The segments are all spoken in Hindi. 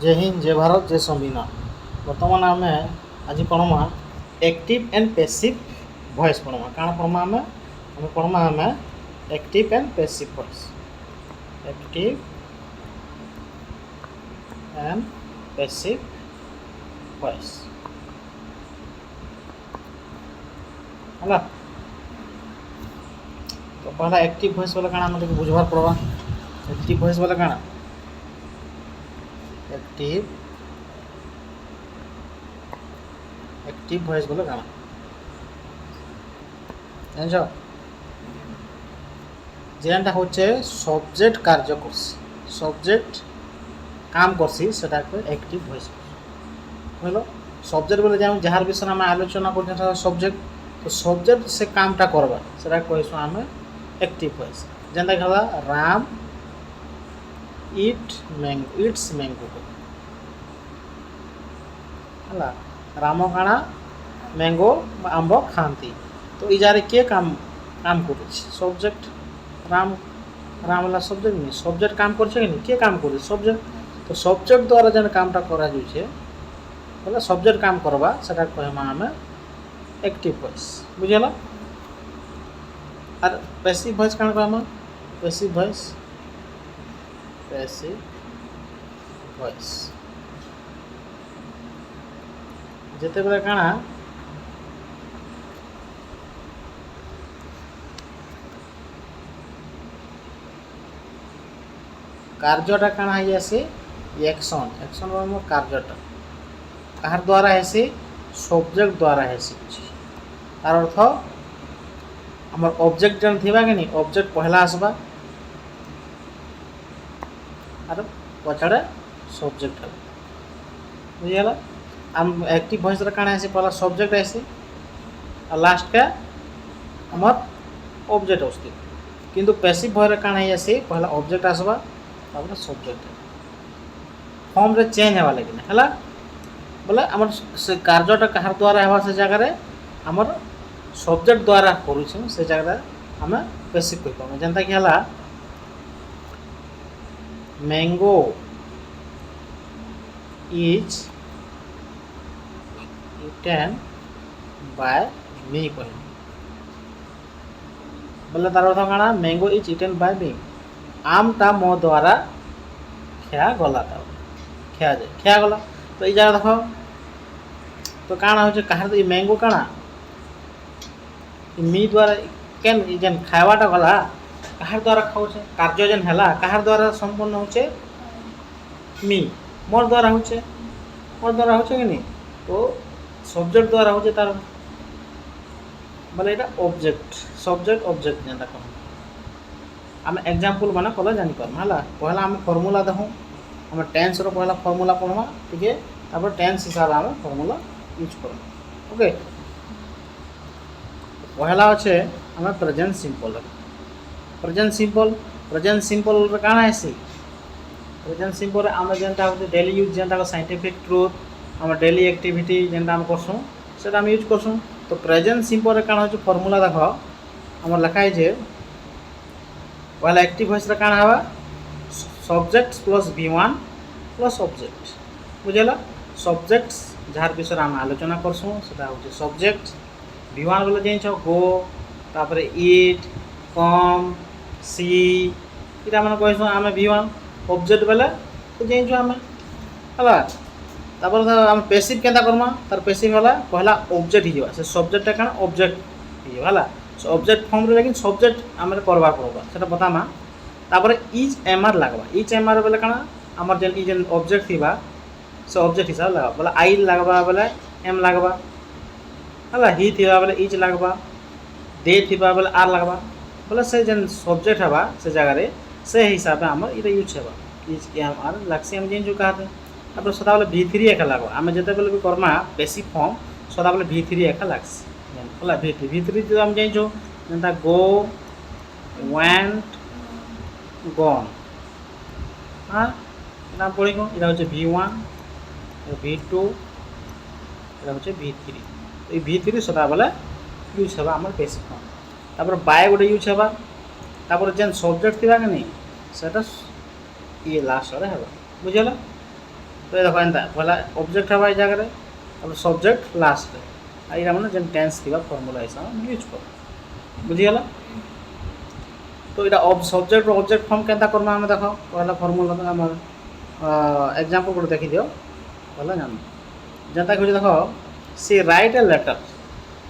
जय हिंद जय भारत जय संविधान। बर्तमान आम आज पढ़मा एक्टिव एंड पैसिव वॉइस पढ़मा काण पढ़मा आम पढ़मा आम active and passive voice. Active and passive voice है। तो पहला एक्टिव वॉइस बोले काण आम बुझवार पड़वा। एक्टिव वॉइस बोले काण एक्टिव वॉइस बोले काण जान जेनटा होचे सब्जेक्ट कार्य करसी सब्जेक्ट काम करसी सेटा को एक्टिव वॉइस बुझलो। सब्जेक्ट बोले जाम जहार विषय में आलोचना कर सब्जेक्ट तो सब्जेक्ट से कामटा करबा सेटा कहसु आम एक्टिव वॉइस। जेनटा कहला राम इट्स मैंगो है। राम काणा मैंगो आंब खाती तो इजारे के काम काम कर सब्जेक्ट राम राम वाला सब्जेक्ट नहीं सब्जेक्ट काम कर के काम कर सब्जेक्ट। तो सब्जेक्ट द्वारा जेन कामटा करा बोले सब्जेक्ट काम करवा सेटा कहमा आम एक्टिव वॉइस बुझेला। और पैसिव वॉइस काण कहमा पैसिव वॉइस जेते बेले काणा कार्यटा काणा है जैसे एक्शन एक्शन कार्यटा कहार द्वारा है सब्जेक्ट द्वारा है तार अर्थ आमर ऑब्जेक्ट जन थिबा कि नहीं ऑब्जेक्ट पहला आसबा और पछाड़े सब्जेक्ट है बुझीगला। आम एक्टिव वॉइस काण है पहला सब्जेक्ट है और लास्ट का आमर ऑब्जेक्ट आसती किंतु पैसिव वॉइस काण है पहला ऑब्जेक्ट आसबा तापर सब्जेक्ट फॉर्म रे चेंज हवा लगे है बोले आमर से कार्यटा कहार द्वारा हवा से जगह आमर सब्जेक्ट द्वारा करूँ से जगह आम पैसिव कह पाऊँ। जनता कि है मैंगो इज इटेन बाय मी कह बोले तार अर्थ काणा मैंगो इज इटेन बाय मी आमटा मो द्वारा खिया गला खिया गला। तो ये जगह देख तो काणा हो कहार मैंगो काणा मी द्वारा केन जेन खावाटा गला कहार द्वारा खाऊे कार्य जेन है कहार द्वारा संपन्न होचे मी मोर द्वारा होचे कि नहीं तो सब्जेक्ट द्वारा होचे तार बोले ये ऑब्जेक्ट सब्जेक्ट ऑब्जेक्ट जेनटा कह आम एग्जाम्पल माने कले जानी पार्मा है। पहला आम फर्मूला देखूँ आम टेन्स रो पहला फर्मूला पढ़मा ठीक है तापर टेन्स हिसाब आम फर्मूला यूज करमा ओके। पहला अच्छे आम प्रेजेंट सिंपल काण है प्रेजेंट सिंपल आम जेनटा होते डेली यूज जेनटा साइंटिफिक ट्रुथ आम डेली एक्टिविटी जेनटा आम करसूँ से यूज करसूँ। तो प्रेजेंट सिंपल काण हो फर्मूला देख आम लिखाई जे पहला एक्टिव वॉइस काण हवा subject plus V1 plus object बुझेला। सब्जेक्ट जार विषय आम आलोचना करसूँ से हूँ सब्जेक्ट V1 बोले जान गो तापर इट कम सी इटा मैंने कहूँ आम V1 ऑब्जेक्ट बोले तो जान आम है तापर आम पैसिव केन्ता करमा तार पैसिव है पहला ऑब्जेक्ट ही से सब्जेक्टा काण ऑब्जेक्ट है ऑब्जेक्ट फॉर्म रे लेकिन सब्जेक्ट आम करवा पड़वा से बतामा तापर इज एमआर लगवा इज एमआर बोले काण आमर जेन जेन ऑब्जेक्ट थी से ऑब्जेक्ट हिसाब लगवा बोले आई लगवा बोले एम लगवा है ही थी बोले इज लगवा दे थी बोले आर लगवा बोले से जेन सब्जेक्ट हवा से जगह से हिसाब से आमर ये यूज है इज एम आर लगसी आम जेन कहते तापर सदा बोले V3 एका लगवा आम जिते बेले भी करमा पैसिव फॉर्म सदा बोले V3 एका लगसी है V3 जो आम जान जेनता गो वेंट गॉन हाँ ना पढ़ी को इटा हूँ V1 V2 इटा हूँ V3 तो ये V3 सदा बोले यूज है आम पैसिव फॉर्म तापर बाय गोटे यूज है तापर जेन सब्जेक्ट थी कि नहीं सेटा ये लास्ट है बुझेला तो ये देखो एंता पहला ऑब्जेक्ट हवा जगह अब सब्जेक्ट लास्ट यहाँ मैंने जेन टेंस थी फर्मूला हिसाब यूज कर बुझीगला। तो यहाँ सब्जेक्ट ऑब्जेक्ट फॉर्म केनता करमा आम देख पहला फर्मूला तो आम एग्जांपल गोटे देखी दियो पहला जान जनता कि देख she write a letter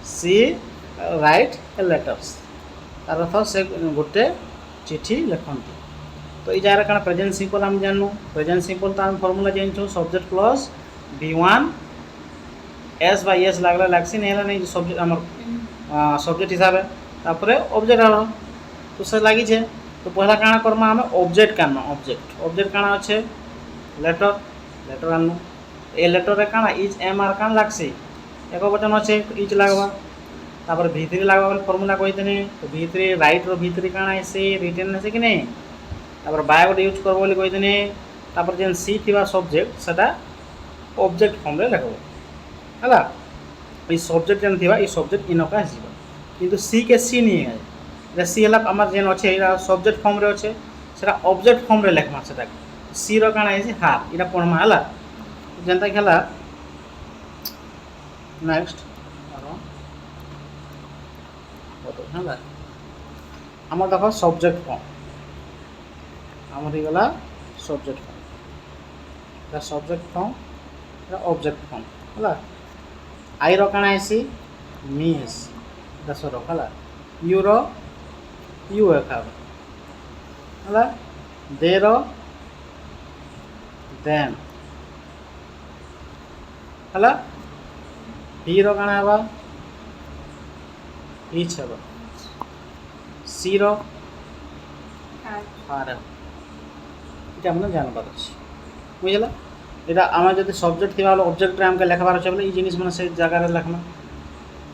she write a letters तार अर्थ से गोटे चिठी लिखती। तो ये जगह क्या प्रेजेंट सिंपल आम जानू प्रेजेंट सिंपल तो आम फर्मूला जानूँ subject plus V1 S by S लगला लगसी नहीं नहीं सब्जेक्ट आम सब्जेक्ट हिसाब से ऑब्जेक्ट आ तो से लगी है। तो पहला काଣା करमा आम ऑब्जेक्ट काना ऑब्जेक्ट ऑब्जेक्ट काଣା अच्छे लेटर लेटर आनू ए लेटर काଣା इज एम आर काण लगसी एक वचन अच्छे इज लगवा तापर V3 लगवा फर्मूला कही तो V3 राइट रो V3 काଣା ऐसे रिटर्न है कि नहीं तापर बाय गोटे यूज करबो बोली कही तापर जेन सी थिबा सब्जेक्ट सेटा ऑब्जेक्ट फॉर्म रे लिखबो हला ई सब्जेक्ट जेन थिबा ई सब्जेक्ट इनका आसीबो किंतु सी के सी नहीं है सी है आमार जेन अच्छे सब्जेक्ट फॉर्म रे अच्छे सेटा ऑब्जेक्ट फॉर्म रे लिखमा सेटा सी रो काଣା है हार इटा पढ़मा हला जेनता खेला नेक्स्ट हला आम देख सब्जेक्ट फॉर्म आमर गला subject form subject form object form हला आई रो काଣା है मी दस रो हला यू रो यू एका हला दे रो देन हला ही रो काଣା हवा इच हवा सी रो हार এটা আমরা জানবার আছে বুঝলা। এটা আমার যদি সবজেক্ট থিবা হলে অবজেক্ট রে আমকে লেখাবার আছে বলে এই জিনিস মানে সেই জায়গায় লেখনা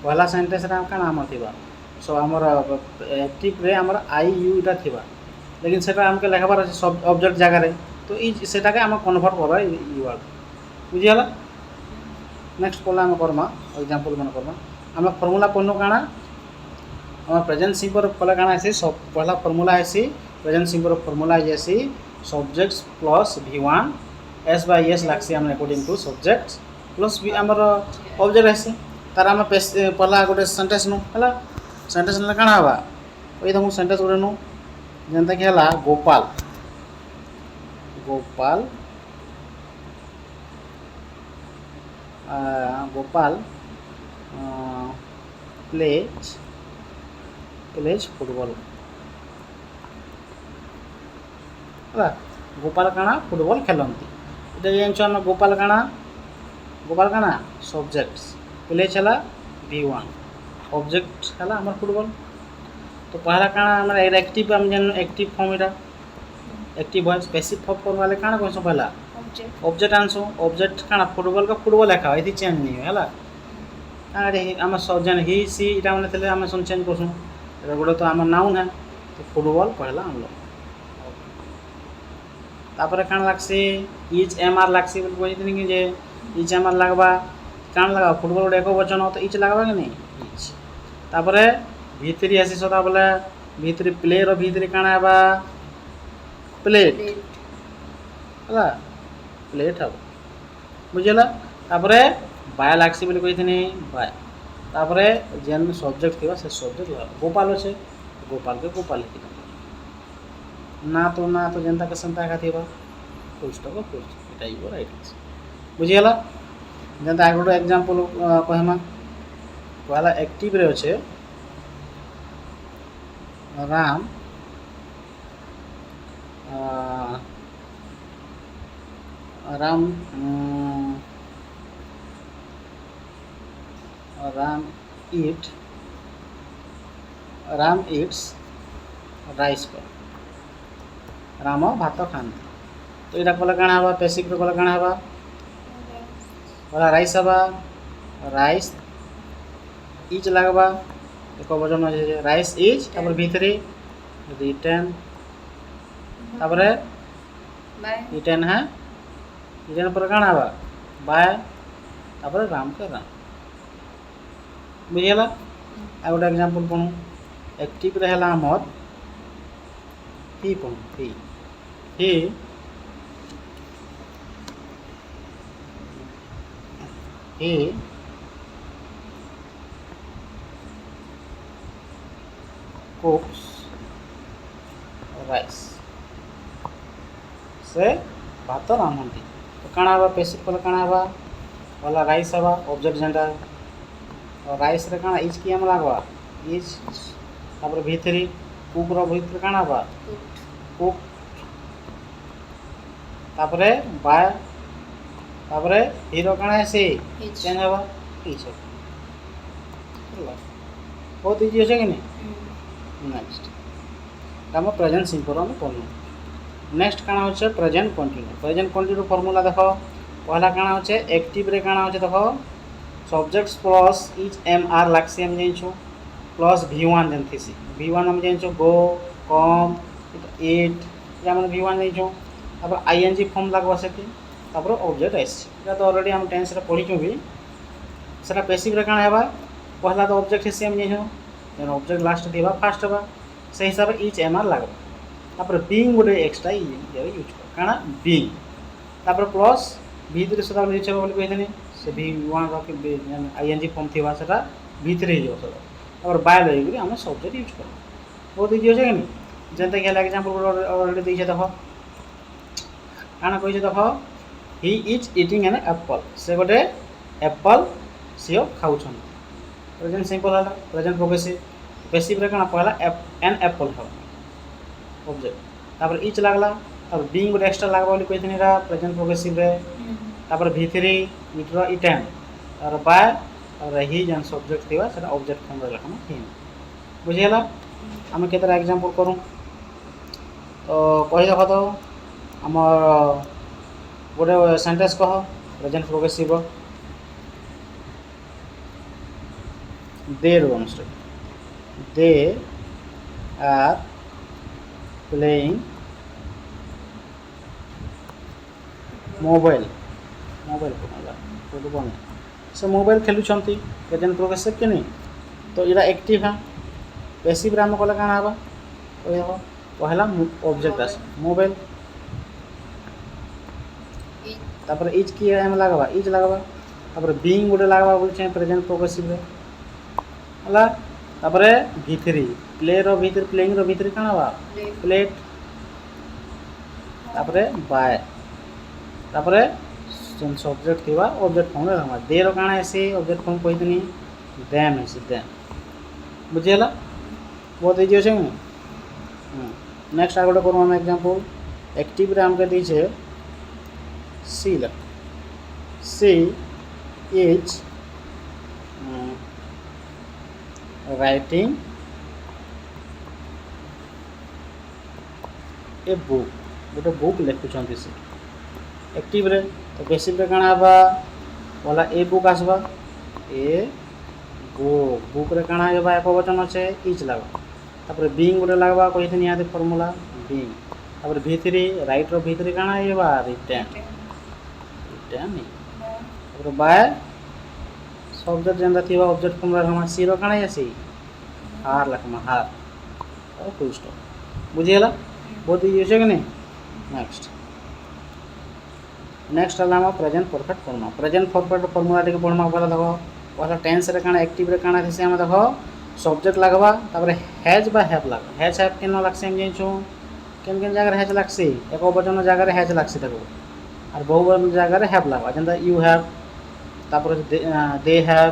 পহলা সেন্টেন্স রে কাଣା আমার থিবা সো আমার एक्टिव रे আমার आई यू এটা থিবা लेकिन সেটা আমকে লেখাবার আছে সব অবজেক্ট জায়গায় তো এই সেটাকে আমরা কনভার্ট করবা এই ওয়ার্ড বুঝিলা। नेक्स्ट पहला आम करमा एग्जांपल मन करमा आम फर्मूला पढ़नु काଣା आम प्रेजेंट सिंपल पहला काଣା है सब पहला फर्मूला है प्रेजेंट सिंपल फर्मूला है subjects plus V1 S by S लगसी आम अकॉर्डिंग टू सब्जेक्ट प्लस भी आमर ऑब्जेक्ट है तार आम पहला गोटे सेंटेंस नु हला सेंटेंस ने काଣା हवा ओई देखो सेंटेंस गोटे नु जेनता कि हला गोपाल गोपाल गोपाल प्लेज फुटबॉल है गोपाल काଣା फुटबॉल खेलती ये जानते गोपाल काଣା सब्जेक्ट प्लेज है V1 ऑब्जेक्ट है आम फुटबॉल। तो पहला काଣା आम एक्टिव आम जान एक्टिव फॉर्म इटा एक्टिव वॉइस पैसिव फॉर्म वाले काଣା कहसो पहला ऑब्जेक्ट आनसो ऑब्जेक्ट काଣା फुटबॉल का फुटबॉल लिखा ये चेंज नहीं है अरे आम जन ही सी इटा मैंने थे आम सुन चेंज करसुँ गोटे तो आम नाउन है तो फुटबॉल पहला आनलो तापर काण लगसी इच एम आर लगसी बोली कही कि इच एम आर लगवा काण लगा फुटबॉल गोटे एक वचन तो इच लगवा कि नहीं इच तापर V3 आसी सदा बोले V3 प्ले रो V3 काण है प्लेट है प्लेट हम बुझेगा तापर बाय लगसी बोली कही बाय तापर जेन सब्जेक्ट थी से सब्जेक्ट गोपाल अच्छे गोपाल के गोपाल लिखी ना तो जनता के संता का थी full stop full stop right बुझीगला। जनता आगे गोटे एग्जांपल कहमा पहला एक्टिव रे अच्छे राम राम राम इट्स राइस पर राम भात खाती तो यहाँ कले काଣା हवा पेसिक कले काଣା हवा राइस हवा राइस इज लगवा एक वचन राइस इज तापर V3 रिटर्न तापर रिटर्न है रिटर्न पर काଣା हवा बाय तापर राम के राम बुझीगला। आ गोटे एग्जांपल पढ़ू एक्टिव रहेला आमर ही पढ़ू ही হি কুকস রাইস से भात रांधती तो काଣା हवा पेसिव कले काଣା हवा वाला राइस हवा ऑब्जेक्ट जेंडा और राइस रे काଣା इज की हम लागवा इज तापर भीतरी कुक रो भीतर काଣା हवा कुक तापरे बाय तापरे हीरो काଣା है से चेंज हवा इज बहुत इजी है कि नहीं नेक्स्ट हम प्रेजेंट सिंपल हम पढ़नु नेक्स्ट काଣା होचे प्रेजेंट कंटिन्यू फॉर्मूला देखो पहला काଣା होचे एक्टिव रे काଣା होचे देखो subjects plus is am are लागसी हम जानिछु प्लस v1 जनथिसी v1 हम जानिछु गो कम इट या हम v1 जानिछु तापर आईएनजी फॉर्म लागबा सेति तापर ऑब्जेक्ट एस या तो ऑलरेडी हम टेंस रे पढिछु भी सेटा पैसिव रे काଣା हेबा पहला तो ऑब्जेक्ट है हम जानिछु देन ऑब्जेक्ट लास्ट दिबा फर्स्ट हेबा से हिसाब से इच एम आर लागबा तापर बीइंग गोटे एक्स्ट्रा यूज कर काଣା बीइंग तापर प्लस भीतर सदा यूज हो बोली कहथनी से v1 रो के आईएनजी फॉर्म थिबा सेटा भीतर ही जो सदा तापर बाय लई हम सब्जेक्ट यूज कर बहुत इजी हो छै कि जनता के एग्जांपल ऑलरेडी दै छै देखो काଣା कहै छै देखो he is eating an apple से गोटे एप्पल सियो खाउछन प्रेजेंट सिंपल हला प्रेजेंट प्रोग्रेसिव पैसिव रे काଣା पहला एन एप्पल हो ऑब्जेक्ट तापर इच लागला तापर बीइंग गोटे एक्स्ट्रा लागबा बोली कहथनी रा प्रेजेंट प्रोग्रेसिव रे तापर v3 इटरो इटेन और बाय और ही जन सब्जेक्ट थिबा सेटा ऑब्जेक्ट फॉर्म रे लखम ही बुझियला हम केतरा एग्जांपल करू तो कहि देखो तो हमर गोटे सेंटेंस कह प्रेजेंट प्रोग्रेसिव दे रोमस्टे दे आर playing मोबाइल से मोबाइल खेलुंट प्रेजेंट प्रोग्रेसिव कि नहीं तो यहाँ एक्टिव है पैसिव आम कले काଣା हवा पहला ऑब्जेक्ट आस मोबाइल तापर इज की एम लगवा इज लगवा तापर बीइंग गोटे लगवा बोलछे प्रेजेंट प्रोग्रेसिव रे हला तापर v3 प्ले रो भीतर प्लेइंग रो भीतर काଣା हवा प्लेट तापर बाय तापर सब्जेक्ट थिबा ऑब्जेक्ट फॉर्म रे हम दे रो काଣା ऐसे ऑब्जेक्ट फॉर्म कहतनी देम ऐसे देम बुझियला बहुत इजी छै नेक्स्ट आगोटे करू हम एग्जांपल एक्टिव रे हमके दी छै see look she is writing a book गोटे बुक लिखुंट से एक्टिव रे तो पैसिव रे काଣା हवा वाला ए बुक आसबा ए बुक रे काଣା हेबा एक वचन अच्छे इच लगवा तापर बीइंग गोटे लगवा कहथनी यहाँ फॉर्मूला बीइंग तापर v3 राइट रो भीतर काଣା हेबा रिटर्न तापर बाय सब्जेक्ट जेंदा थिबा ऑब्जेक्ट फॉर्म रे हम सी रो काଣା आसी हार लखमा हार और फुल स्टॉप बुझियला बहुत इजी है कि नहीं नेक्स्ट हला हम present perfect form present perfect formula टिके पढमा पहला देखो पहला टेंस रे काଣା एक्टिव रे काଣା थिसे हम देखो सब्जेक्ट लगवा तापर हैज बा हैव लग हैज हैव केन लागसे हम जेछु केन केन जगह हैज लागसी एक वचन जगह हैज लागसी देखो और बहुवचन जगह हैव लगवा जंदा यू हैव तापर दे हैव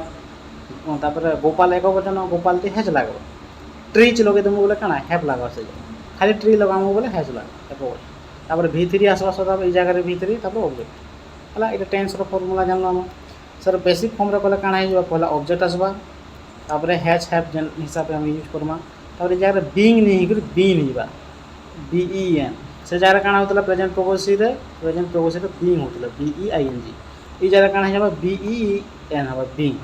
तापर गोपाल एक वचन गोपाल ते हैज लगवा ट्री लगे तुम बोले काଣା हैव लगवा से खाली ट्री लगामु बोले हैज लग एक तापर v3 आसवा सदा ए जगह रे v3 तापर ऑब्जेक्ट हला एटा टेंस रो फार्मूला जानलो हम सर बेसिक फॉर्म रे कोला काଣା हिबा पहला ऑब्जेक्ट आसबा तापर हैज हैव जन हिसाब से हम यूज करमा तापर ए जगह रे बीइंग नहीं कर बीन हिबा बीईएन से जगह काଣା होतला प्रेजेंट प्रोग्रेसिव रे बीइंग होतला बीईआईएनजी ए जगह काଣା हिबा बीईएन हबा बीइंग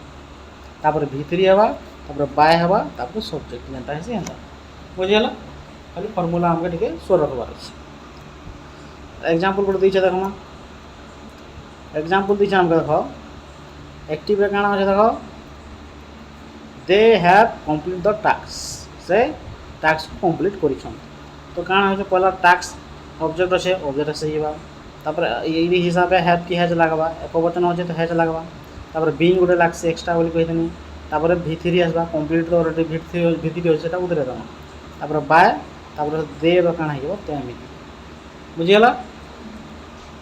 तापर v3 हबा तापर बाय हबा तापर सब्जेक्ट जनता है से हबा बुझियला खाली फार्मूला हमके ठीक सोर रखबार अछि एग्जांपल को दै छै देखमा एग्जांपल दै छै हमके देखो एक्टिव रे काଣା होय देखो they have complete the task से टास्क कंप्लीट करिछन तो काଣା होय पहला टास्क ऑब्जेक्ट से हिबा तापर ई हिसाब से हैव की हैज लगवा एक वचन हो तो हैज लगवा तापर बीन गोटे लागसी एक्सट्रा बोली कहीदेनी तापर V3 आसबा कंप्लीट तो ऑलरेडी V3 अच्छे उतरे देमा तापर बाय तापर दे काଣା हो तेमी बुझीगला।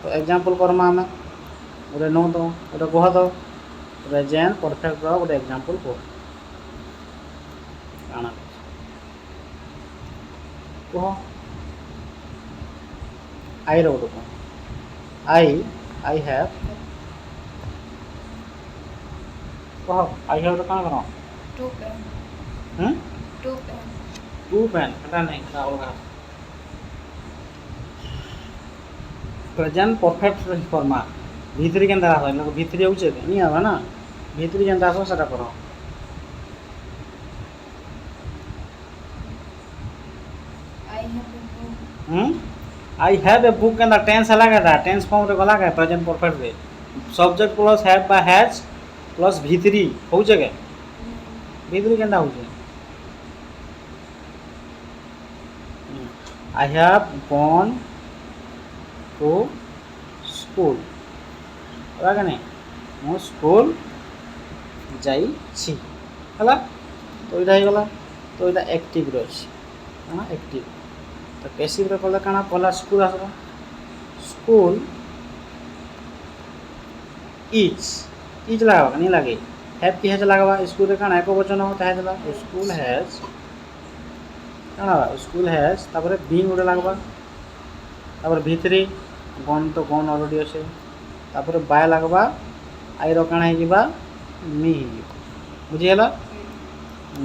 तो एग्जांपल करमा आम गोटे नौ तो गोटे कह तो प्रेजेंट परफेक्ट गोटे एग्जांपल कह काଣା कह आई रोटे कह आई हैव कह आई हैव काଣା करो टू पेन हटा नहीं हटा अलगा प्रेजेंट परफेक्ट करमा V3 केनता आस V3 होचे नहीं आवा ना V3 केनता आस सेटा करो आई हैव ए बुक केनता टेंस अलग है टेंस फॉर्म रे गला के प्रेजेंट परफेक्ट रे सब्जेक्ट प्लस हैव बा हैज प्लस V3 होचे के V3 केनता होचे I have gone to school अलग नहीं मु स्कूल जाई छी हला तो इटा ही गला तो इटा एक्टिव रही है एक्टिव तो पैसिव रे कले काना पहला स्कूल आसबा स्कूल इज लगा नहीं लगे हैव की हैज लगवा स्कूल रे काना एको वचन हो ताहे दला स्कूल हैज काना स्कूल हैज तापर बीन गोटे लगवा तापर V3 गन तो गन ऑलरेडी अच्छे तापर बाय लगवा आई काଣା हो मी बुझीगला।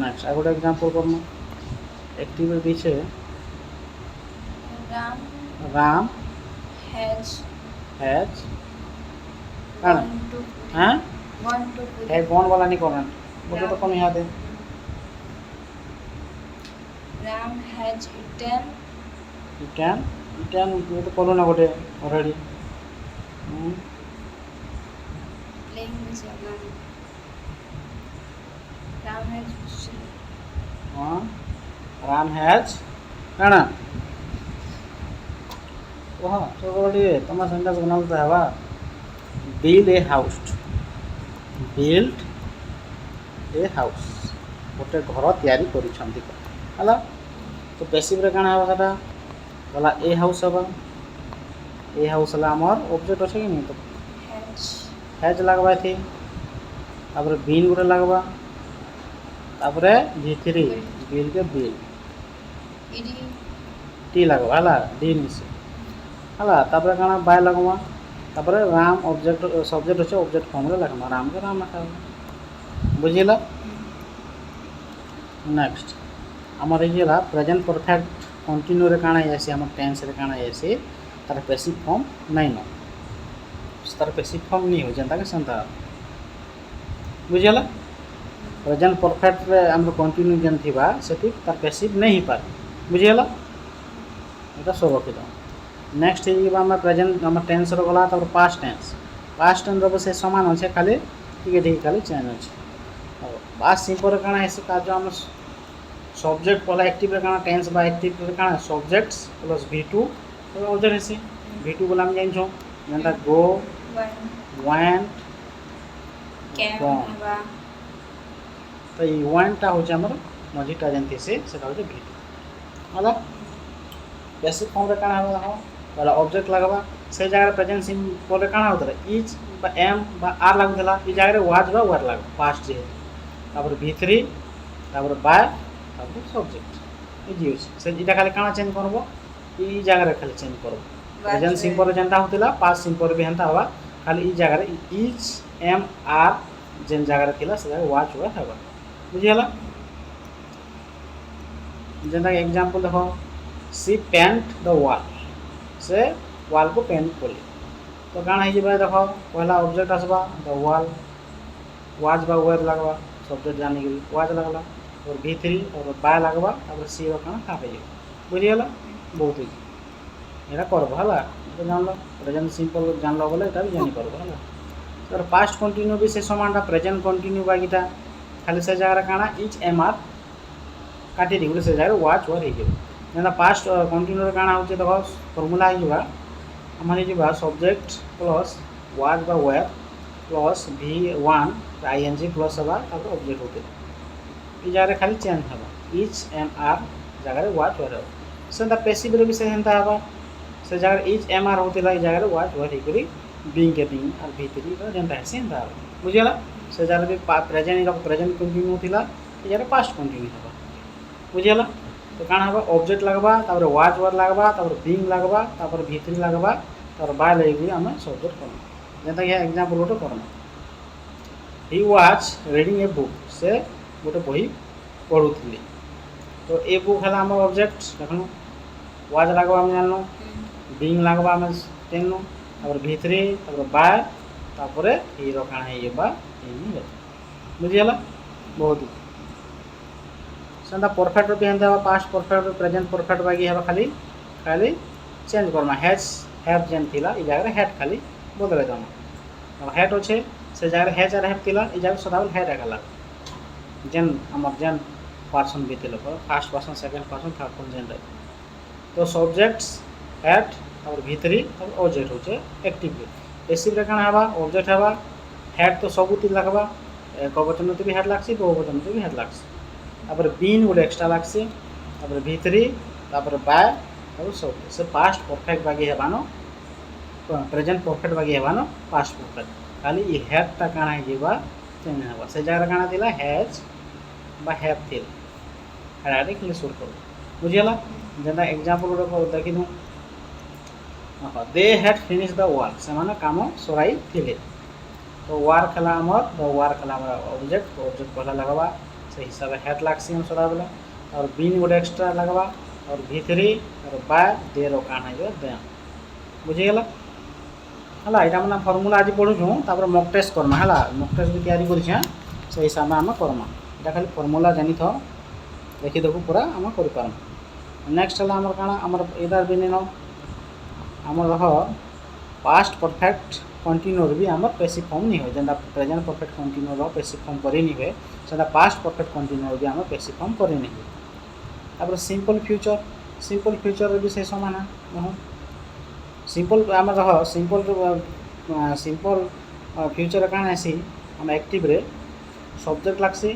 नेक्स्ट आ गोटे एग्जांपल करना एक्टिव दीछे राम हैज काଣା हां है गन वाला नहीं करना बोले तो कौन याद है राम हैज इटन ये तो कलो ना गोटे already playing with Ram has हां राम हैज काଣା ओह तो गोटे तुम सेंटेंस बनाउता हवा बिल्ड ए हाउस गोटे घर तैयारी करिसंती हला तो पैसिव रे काଣା हवा सेटा बोला ए हाउस हवा ए हाउस ला हमर ऑब्जेक्ट अछि कि नहीं तो हैज लगवा थी तापर बीन गोटे लगवा तापर V3 बिल के बिल टी लगवा हला डी नहीं हला तापर काଣା बाय लगवा तापर राम ऑब्जेक्ट सब्जेक्ट अछि ऑब्जेक्ट फॉर्म रे लगमा राम के राम लिखा बुझिला। नेक्स्ट हमर हिला प्रेजेंट परफेक्ट कंटिन्यू रे काଣା आसी हमर टेंस रे काଣା आसी तार पैसिव फॉर्म नहीं न तार पैसिव फॉर्म नहीं हो जनता के संता बुझिला। प्रेजेंट परफेक्ट रे हमर कंटिन्यू जन थिबा सेति तार पैसिव नहीं पार बुझिला एटा सब रखि दो। नेक्स्ट है हम प्रेजेंट हम टेंस रो गला तब पास्ट टेंस रो से समान अछि खाली ठीक खाली चेंज अछि पास्ट सिंपल काना ऐसे का जो हम सब्जेक्ट पहला एक्टिव रे काना टेंस बा एक्टिव रे काना सब्जेक्ट्स प्लस V2 तो ऑब्जेक्ट अछि V2 बोला हम जाइन छो जनता गो went कैन हवा तो ई went ता हो हमर मझीटा जनती से सेटा हो V2 हला बेसिक फॉर्म रे काना हवा हो वाला ऑब्जेक्ट लगवा से जगह प्रेजेंट सिंपल रे काना होतला इज बा एम बा आर लागुतला ई जगह रे वाज बा वर लाग पास्ट जे तापर V3 तापर बाय तापर सब्जेक्ट ई जी से इटा खाली काना चेंज करबो ई जगह रे खाली चेंज करबो प्रेजेंट सिंपल रे जनता होतला पास्ट सिंपल रे भी हंता हवा खाली ई जगह रे इज एम आर जेन जगह रे थिला से जगह वाज हुआ हवा बुझियला। जनता एग्जांपल देखो सी पेंट द वॉल से वॉल को पेंट कले तो काଣା हे जेबा देखो पहला ऑब्जेक्ट आसबा द वॉल वाज बा वेर लगवा सब्जेक्ट जाने के लिए वाज लगला और V3 और बाय लगवा और सी रो काଣା काटे जे बुझियला बहुत ही एरा करबो हला तो जानलो प्रेजेंट सिंपल जानलो बोले एटा भी जानि करबो हला और पास्ट कंटिन्यू भी से समानटा प्रेजेंट कंटिन्यू बागीटा खाली से जगह काଣା इच एम आर काटी दी से जगह was were hey J Jena past continue रे काଣା होचे देखो फार्मूला हे जेबा हमर हे जेबा सब्जेक्ट प्लस वाज बा were plus V1 I N G plus हवा तापर ऑब्जेक्ट होते ये जगह खाली चेंज हवा इच एम आर जगह वाच वर सेंता पैसिव रे भी सेंता हवा से जगह इच एम आर होतेला ये जगह वाच वर हेकरी बीइंग के बीइंग और भीतरी रो जेंता है सेंता हवा बुझियला से जगह भी प्रेजेंट इला प्रेजेंट कंटिन्यू होतिला ये जगह पास्ट कंटिन्यू हवा बुझियला तो काना हवा ऑब्जेक्ट लगबा तापर वाच वर लगबा तापर बीइंग लगबा तापर भीतरी लगबा तापर बाय लगि हम सब्जेक्ट करना जेंता ये एग्जांपल गोटे करना ही वाच रीडिंग ए बुक से गोटे बही पढ़ुली तो ए बुक है आम ऑब्जेक्ट देखो वाच लगवा आम जानल बीइंग लगवा आम जानल तापर भीतरी तापर बाय तापर हीरो काना है बा बुझीगला बहुत सेंता परफेक्ट भी हेंता पास्ट परफेक्ट प्रेजेंट परफेक्ट बाकी है खाली खाली चेंज करमा हैज हैव जेन थिला ई जगह हैड खाली बदले देना अब हैड अच्छे से जगह हैज और हैव थिला ई जगह सदाबल हैड आगला जेन हमर जेन पर्सन बीतेल first person second person third person जेन तो सब्जेक्ट्स हैड और भीतरी और ऑब्जेक्ट होचे एक्टिव पैसिव रे काना हवा ऑब्जेक्ट हवा हैड तो सबुति लगबा एक वचन तो भी हैड लागसी दो वचन तो भी हैड लागसी तापर बीन गोटे एक्स्ट्रा लागसी तापर भीतरी तापर बाय और सब से पास्ट परफेक्ट बाकी हेबानो प्रेजेंट परफेक्ट बाकी हेबानो पास्ट परफेक्ट खाली ये हैड ता काना है जेबा चेंज हवा से जगह काना दिला हैज बा have Thiel had clear solve करो बुझियला जेना एग्जांपल गोटे देखि दू they had finish the work से माने काम सराई थिले तो वर्क हला हमर द वर्क हला हमर ऑब्जेक्ट ऑब्जेक्ट पहला लगवा से हिसाब हैड लागसी हम सरा बेला और बीन गोटे एक्स्ट्रा लगवा और भीतरी और बाय दे रो काना जो दे बुझियला हला एटा माने फार्मूला आज पढु छु तापर मॉक टेस्ट करना हला मॉक टेस्ट भी तैयारी करि छ से हिसाब में हम करमा एटा खाली फार्मूला जानि थो देखि देखु पूरा हम करि पारम नेक्स्ट हला हमर काना हमर इधर भी नेनो हमर रह पास्ट परफेक्ट कंटिन्यूअर भी हमर पैसिव फॉर्म नहीं हो जेंदा प्रेजेंट परफेक्ट कंटिन्यूअर रो पैसिव फॉर्म करि नहीं होय सेदा पास्ट परफेक्ट कंटिन्यूअर भी हमर पैसिव फॉर्म करि नहीं होय तापर सिंपल फ्यूचर भी से समान है सिंपल आम रह सिंपल फ्यूचर काण आसी हम एक्टिव रे सब्जेक्ट लागसी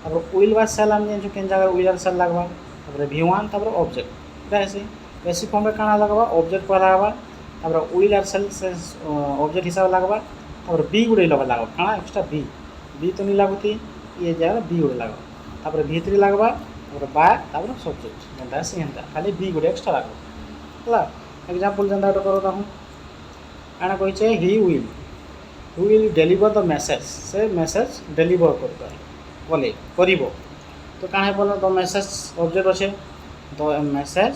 तापर विल बा सेल हम जेन केन जगह विल सेल लगवा तापर V1 तापर ऑब्जेक्ट आसी पैसिव फॉर्म रे काण लगवा ऑब्जेक्ट पहला हवा तापर विल आर सेल से ऑब्जेक्ट हिसाब लगवा तापर बी गुडे लगवा काण एक्स्ट्रा बी तो नहीं लागुती ये जगह बी गुडे लगवा तापर भीतरी लगवा तापर बाय तापर सब्जेक्ट जेंता से हेंता खाली बी गुडे एक्स्ट्रा लगवा हला एग्जांपल जेंता करो ताहु काना कहिचे he will deliver the message से मैसेज डिलीवर करबा बोले करिवो तो काना है बोला द मैसेज ऑब्जेक्ट अच्छे द मैसेज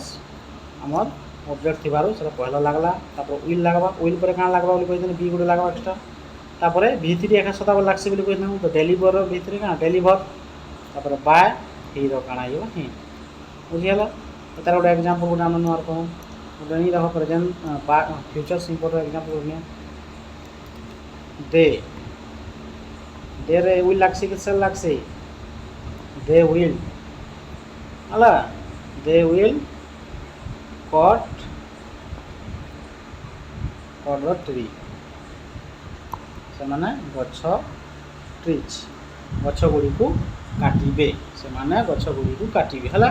हमर ऑब्जेक्ट थिबारो से पहला लागला तापर विल लागबा विल पर काना लागबा बोली कहितने बी गुडे लागबा एक्स्ट्रा तापर भीतरी एका सदाबल लागसे बोली कहितने तो डिलीवर भीतरी काना डिलीवर तापर बाय हीरो काना यो ही बुझियला तार गोटे एग्जांपल गोटे हम नोर को नहीं रहो प्रेजेंट फ्यूचर सिंपल एग्जांपल ने दे रे विल लागसी कि सेल लागसी दे विल हला they will cut the tree से माने गछ ट्रीज गछ गुडी को काटिबे से माने गछ गुडी को काटिबे हला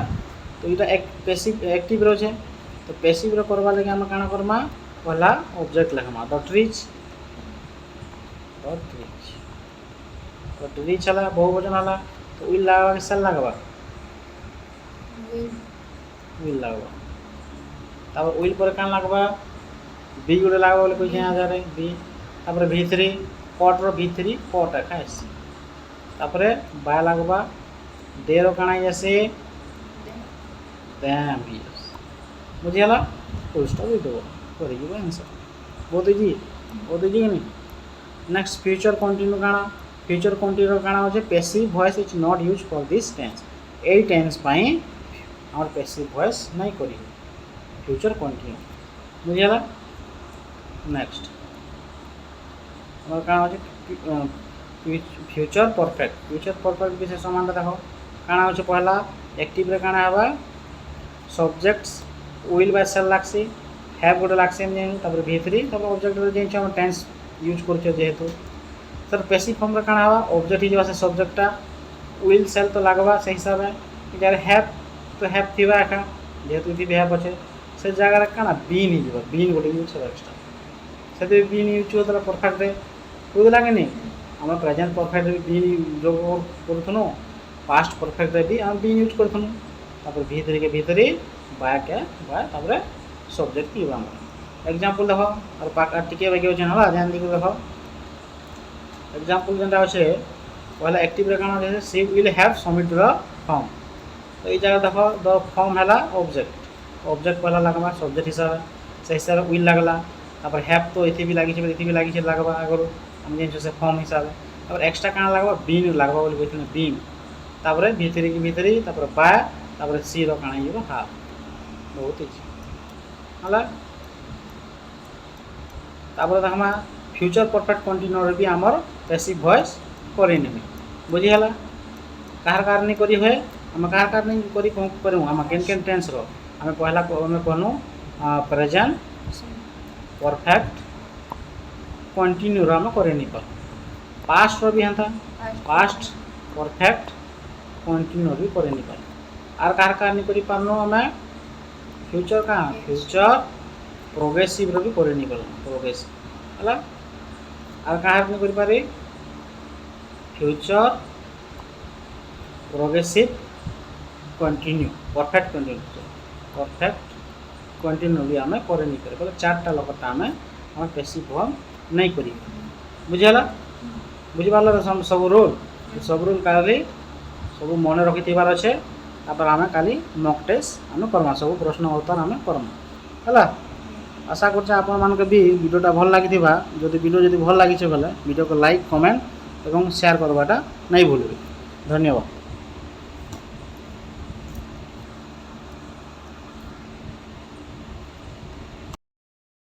तो इटा एक पैसिव एक्टिव रहे तो पैसिव रो करबा लगे हम काना करमा पहला ऑब्जेक्ट लगमा द ट्रीज चला बहुवचन हला तो विल लागबा के सेल लागबा विल लागबा तापर विल पर कान लागबा बी गुडे लागबा बोले कहि आ जा रे बी तापर भीतरी कट रो भीतरी कट खाइस तापर बा लागबा दे रो काना जैसे दैम भी बुझियला फुल स्टॉप ही दो करियो आंसर बहुत इजी कि नहीं नेक्स्ट फ्यूचर कंटिन्यू काना हो passive voice is not use for this tense ए टेंस पाई और पैसिव वॉइस नहीं करी फ्यूचर कंटिन्यू बुझियला नेक्स्ट हमर काना हो फ्यूचर परफेक्ट विशेष समान देखो काना हो पहला एक्टिव रे काना हवा सब्जेक्ट्स विल बाय सेल लागसी हैव गोटे लागसी हम जेन तापर भीतरी तापर ऑब्जेक्ट रे जेन हम टेंस यूज करछो जेहेतु सर पैसिव फॉर्म रे काना हवा ऑब्जेक्ट ही से सब्जेक्टटा विल सेल तो लागवा से हिसाब है यार हैव तो हैव थिबा एका जेतु थी हैव अछि से जगह रे काना बीन ही जीव बीन गोटे यूज से एक्स्ट्रा से बीन यूज होतला परफेक्ट रे बुझ लागे नहीं हम प्रेजेंट परफेक्ट रे बीन जो करथनो पास्ट परफेक्ट रे भी हम बीन यूज करथनो तापर भीतरी के भीतरी बाय के बाय तापर सब्जेक्ट की हम एग्जांपल देखो और पाक टिके बगे होछन हला ध्यान दी देखो एग्जांपल जेंटा আছে पहला एक्टिव रे काना जे she will have submit the form तो ये जगह देखो द फॉर्म हैला ऑब्जेक्ट ऑब्जेक्ट पहला लगवा सब्जेक्ट हिसाब से हिसाब विल लागला तापर हैव तो इथि भी लागी छै लागबा अगर हम जे से फॉर्म हिसाब और एक्स्ट्रा काना लागबा बीन लागबा बोली कहथिन बीन तापर भीतरी के भीतरी तापर बाय तापर सी रो काना ये हा बहुत इजी हला तापर देखमा फ्यूचर परफेक्ट कंटीन्यूअर भी हमर पैसिव वॉइस करि नेबे बुझी हला कार कारणी करी होय हम कार कारणी करी करू हम केन टेंस रो हम पहला हम कहनु प्रेजेंट परफेक्ट कंटिन्यू रो हम करे नि कर पास्ट रो भी हंता पास्ट परफेक्ट कंटिन्यू भी करे नि कर आर कार कारणी करी पारनो हम फ्यूचर का फ्यूचर प्रोग्रेसिव रो भी करे नि कर प्रोग्रेसिव हला आर कार नि करी पारे future progressive continue perfect continue भी आम करे नहीं करे चार्टा लगता आम पैसिव फॉर्म नहीं करी बुझेला बुझिपार सब रूल काली सब मन रखिबार अच्छे तापर आम काली मॉक टेस्ट आम करमा सब प्रश्न उत्तर आम करमा है आशा कर आपण मानक भी वीडियोटा भल लगी जदि वीडियो जदि भल लगी बेले वीडियो को लाइक कमेंट और शेयर करवाटा नहीं भूलिए धन्यवाद।